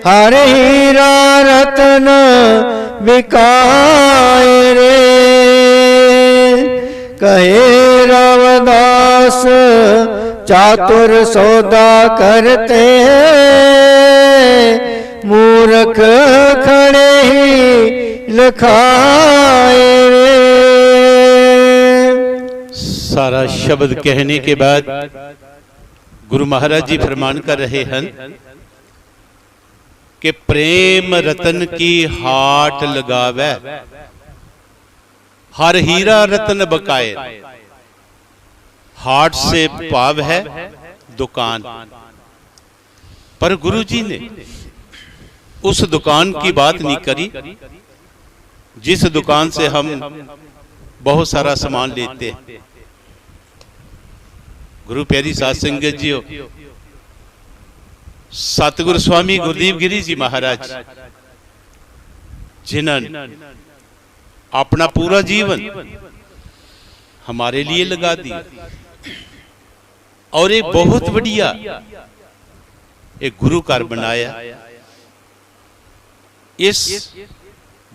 हर हीरा रतन बिकाए रे। कहे रामदास चातुर सौदा करते, मूर्ख खड़े ही लिखाए रे। सारा शब्द कहने के बाद गुरु महाराज जी फरमान कर रहे हैं कि प्रेम रतन की हाट लगावे, हर हीरा रतन बकाए। हाट से भाव है दुकान, पर गुरु जी ने उस दुकान की बात नहीं करी जिस दुकान से हम बहुत सारा सामान लेते हैं। गुरु प्यारी साध संगत जी, सतगुरु स्वामी गुरदीप गिरी जी महाराज, जिन्होंने अपना पूरा जीवन हमारे लिए लगा दिया और एक बहुत बढ़िया एक गुरु घर बनाया। इस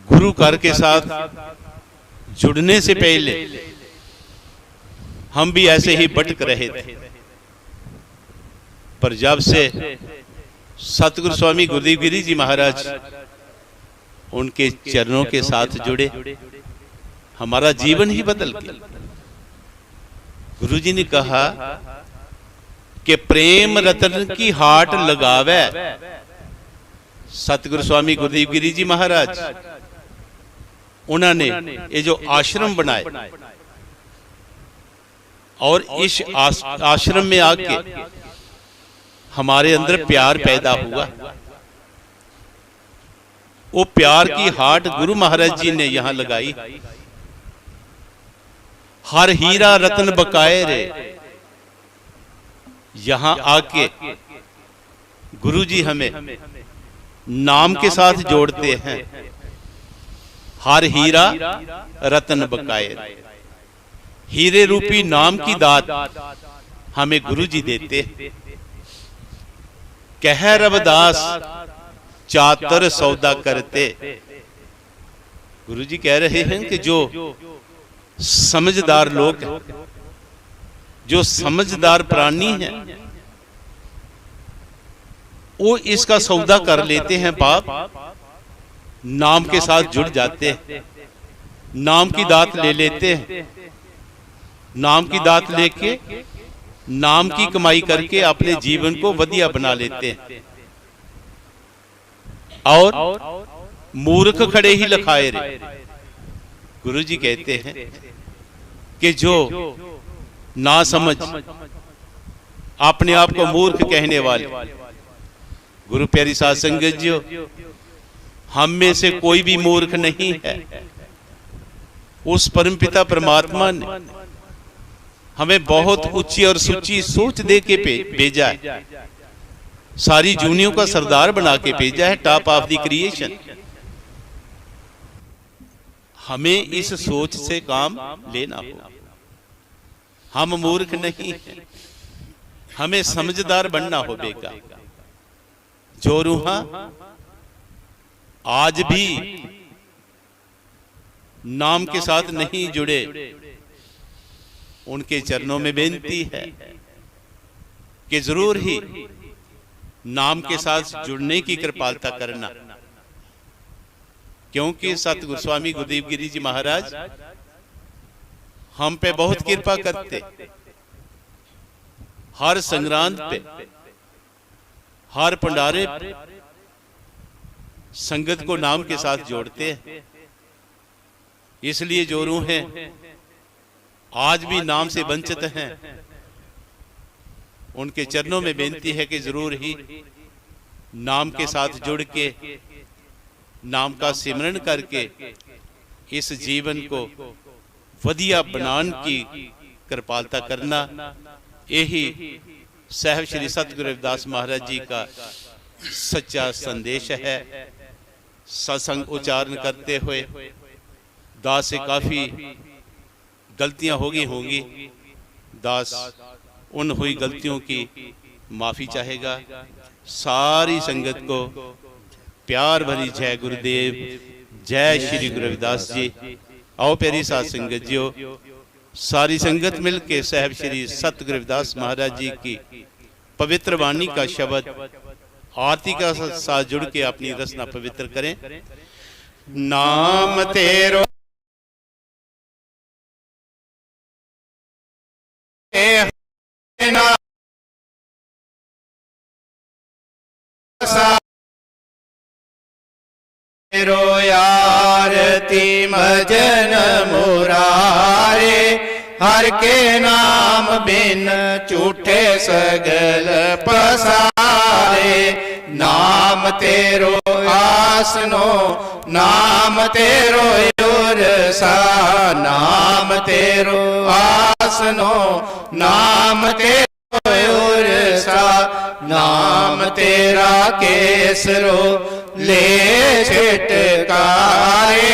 गुरु घर के साथ जुड़ने से पहले हम भी ऐसे ही भटक रहे थे, पर जब से सतगुरु स्वामी गुरदीप गिरी जी महाराज उनके चरणों के साथ जुड़े, हमारा जीवन ही बदल गया। गुरु जी ने कहा कि प्रेम रतन की हाट लगावे। सतगुरु स्वामी गुरदीप गिरी जी महाराज, उन्होंने ये जो आश्रम बनाए और इस आश्रम में आके हमारे अंदर प्यार पैदा हुआ। वो प्यार की हाट गुरु महाराज जी ने यहां लगाई। हर हीरा रतन बकाए रे। यहां आके गुरु जी हमें नाम के साथ जोड़ते हैं। हर हीरा रतन बकाए। हीरे रूपी नाम की दात हमें गुरु जी देते। कह रविदास चातर सौदा करते। गुरु जी कह रहे हैं कि जो समझदार लोग हैं, जो समझदार प्राणी हैं, वो इसका सौदा कर लेते हैं। बाप नाम के साथ जुड़ जाते हैं, नाम की दात ले लेते हैं। नाम की दात लेके नाम की कमाई करके अपने जीवन को वधिया बना लेते हैं। और मूर्ख खड़े ही लखाए रे। गुरु जी कहते हैं कि जो ना समझ अपने आप को मूर्ख कहने वाले, गुरु प्यारी साध संगत जी, हम में से कोई भी मूर्ख नहीं है। उस परमपिता परमात्मा ने हमें बहुत ऊंची और सुची सोच दे के भेजा है, सारी जूनियों का सरदार बना के भेजा है, टॉप ऑफ द क्रिएशन। हमें इस सोच से काम लेना हो। हम मूर्ख नहीं हैं, हमें समझदार बनना होगा। जो रूहा आज भी नाम के साथ नहीं जुड़े, उनके चरणों में बेनती है कि जरूर ही नाम के साथ जुड़ने की कृपालता करना, क्योंकि सतगुरु स्वामी गुरुदेव गिरी जी महाराज हम पे बहुत कृपा करते। हर संग्रांत पे, हर भंडारे पे संगत को नाम के साथ जोड़ते हैं। इसलिए जो रूहें आज भी नाम से वंचित हैं, उनके चरणों में बेनती है कि जरूर ही नाम के साथ जुड़ के, नाम का सिमरन करके इस जीवन को वधिया बनाने की कृपालता करना। यही साहब श्री सतगुरु रविदास महाराज जी का सच्चा संदेश है। सत्संग उच्चारण करते हुए दास से काफी गलतियां होगी होंगी, दास उन हुई गलतियों की माफी चाहेगा। सारी संगत को प्यार भरी जय गुरुदेव, जय श्री गुरु रविदास जी। आओ प्यारी साथ संगत जियो, सारी संगत मिलके साहब श्री सतगुरु रविदास महाराज जी की पवित्र वाणी का शब्द आरती का साथ जुड़ के अपनी रचना पवित्र करें। नाम तेरो तेरो आरती भजन मुरारे, हर के नाम बिन झूठे सगल पसारे। नाम तेरो आसनो, नाम तेरो उरसा, नाम तेरो आसनो, नाम तेरो उरसा। नाम तेरा केसरो ले छिटकारे,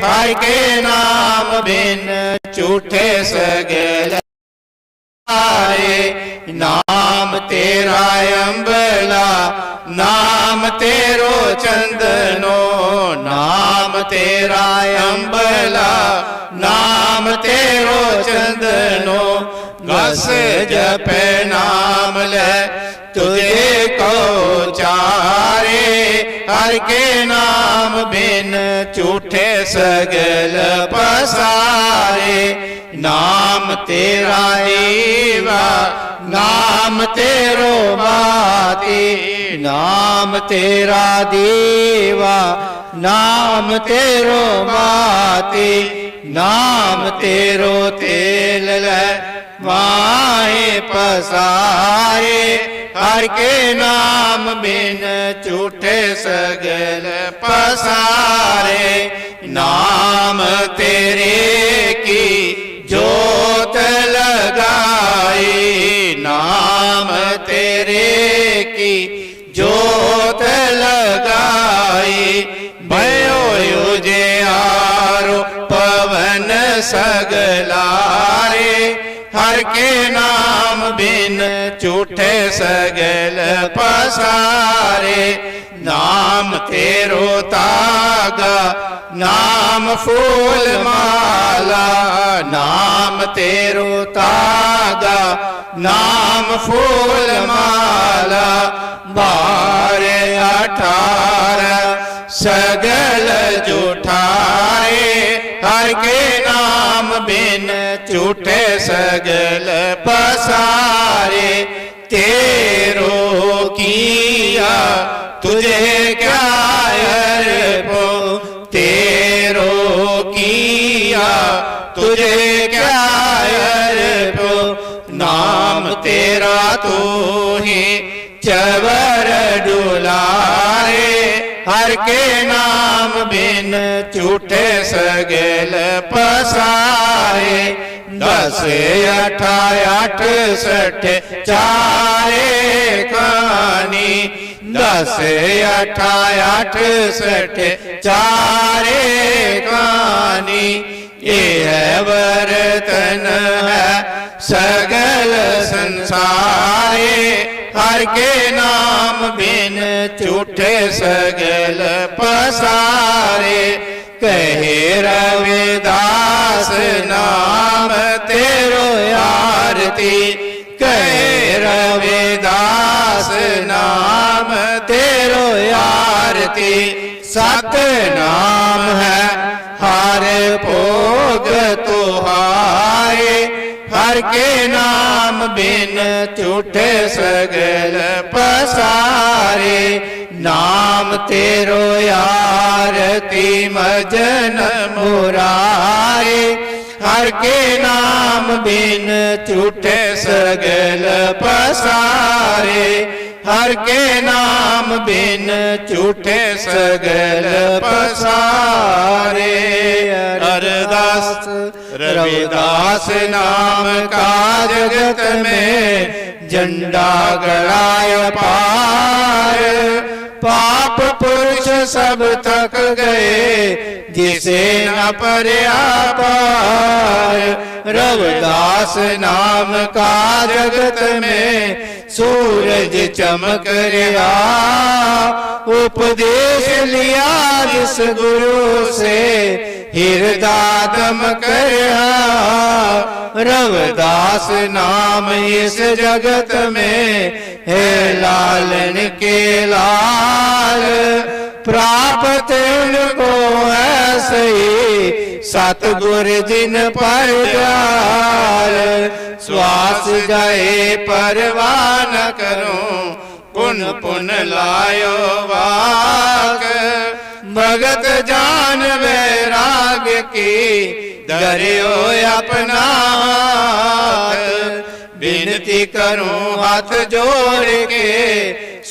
हर के नाम बिन झूठे सगल आए। नाम तेरा अंबला, नाम तेरो चंदनो, नाम तेरा अंबला, नाम तेरो चंदनो। बस जपे नाम ले तुझे को चारे, हर के नाम बिन झूठे सगल पसारे। नाम तेरा ईवा, नाम तेरो बाती, नाम तेरा देवा, नाम तेरो बाती। नाम तेरो तेल ले वाहे पसारे, हर के नाम बिन झूठे सगल पसारे। नाम तेरे की जोत लगाई, नाम तेरे की जोत लगाई। भयो युजे आरो पवन सगलारे, हर के नाम बिन झूठे सगल पसारे। नाम तेरो तागा, नाम फूल माला, नाम तेरो तागा, नाम फूल माला। 12-18 सगल जुठाए, हर के नाम बिन झूठे सगल पसारे। तेरो किया तुझे क्या अर्पो, तेरो किया तुझे क्या अर्पो। नाम तेरा तू ही चवर डुलाए, हर के नाम बिन झूठे सगल पसारे 10 अठ 60 चारे कानी 10 अठ 60 चारे कानी ये है बर्तन है सगल संसारे हर के नाम बिन झूठे सगल पसारे कहे रविदास नाम तेरो आरती कहे रविदास नाम तेरो आरती सत नाम है हर भोग तुहारे हर के नाम बिन झूठे सगल पसारे नाम तेरो आरती मजन मुरारे हर के नाम बिन झूठे सगल पसारे हर के नाम बिन झूठे सगल पसारे अरदास रविदास नाम का जगत में झंडा गड़ाय पार पाप पुरुष सब थक गए जिसे न परया पार रविदास नाम का जगत में सूरज चमक रहा उपदेश लिया जिस गुरु से हृदय दमक रहा रविदास नाम इस जगत में है लालन के लाल प्राप्त उनको है सही सतगुर जिन पर जाल श्वास जाए परवाह न करूं पुन पुन लायो वाक भगत जान वैराग की दरियो अपना विनती करूं हाथ जोड़ के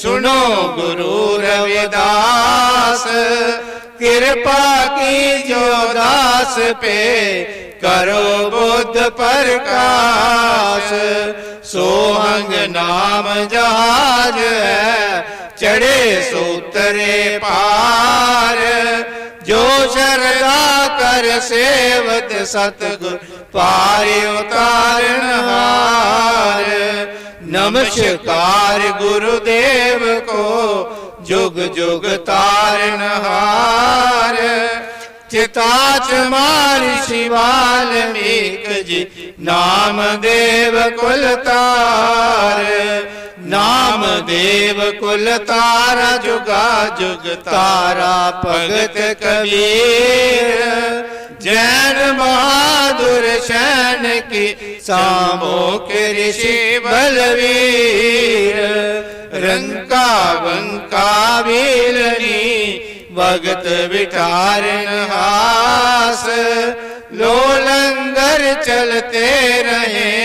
सुनो गुरु रविदास कृपा की जो दास पे करो बुद्ध प्रकाश सोहंग नाम जहाज है चढ़े सूतरे पार जो शरदा कर सेवत सतगुर पार उतारण हार नमस्कार गुरुदेव को जुग जुग तारण हार चिताच मार शिवाल्मीक जी नाम देव कुल तार नाम देव कुल तारा जुगा जुग तारा भगत कबीर जैन बहादुर शैन की सामोक ऋषि बलवीर रंका बंका वीरनी भगत बिठारन हास लो लंगर चलते रहे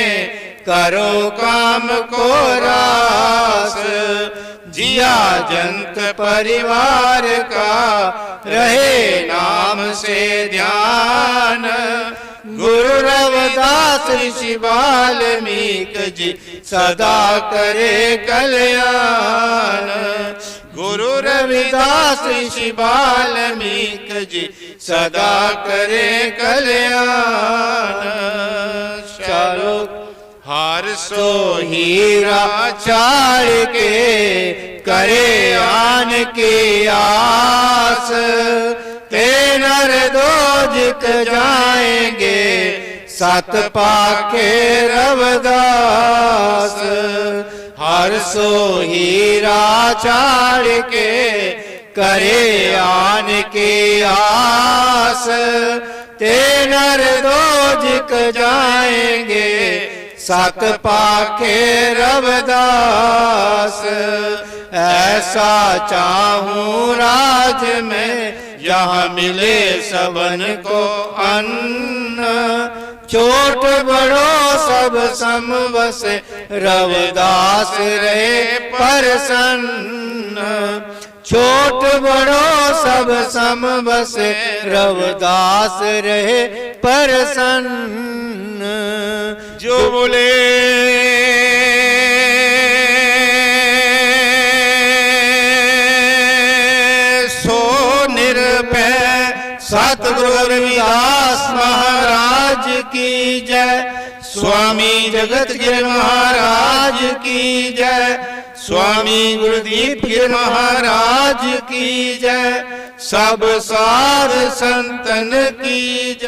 करो काम को रास जिया जंत परिवार का रहे नाम से ध्यान गुरु रविदास ऋषि वाल्मीक जी सदा करे कल्याण गुरु रविदास ऋषि वाल्मीक जी सदा करे कल्याण चलो हर सो हीरा चाड़ के करे आन की आस ते नर दोजक जाएंगे सत पाके रविदास हर सो हीरा चाड़ के करे आन की आस ते नर दोजक जाएंगे सत पाके रविदास ऐसा चाहूं राज में यहाँ मिले सबन को अन्न छोट बड़ो सब सम बसे रविदास रहे प्रसन्न छोट बड़ो सब सम बसे रविदास रहे प्रसन्न। जो बोले सो निरभय सतगुरु रविदास महाराज की जय। स्वामी जगत गिर महाराज की जय। स्वामी गुरुदीप गिर महाराज की जय। सब साध संतन की जय।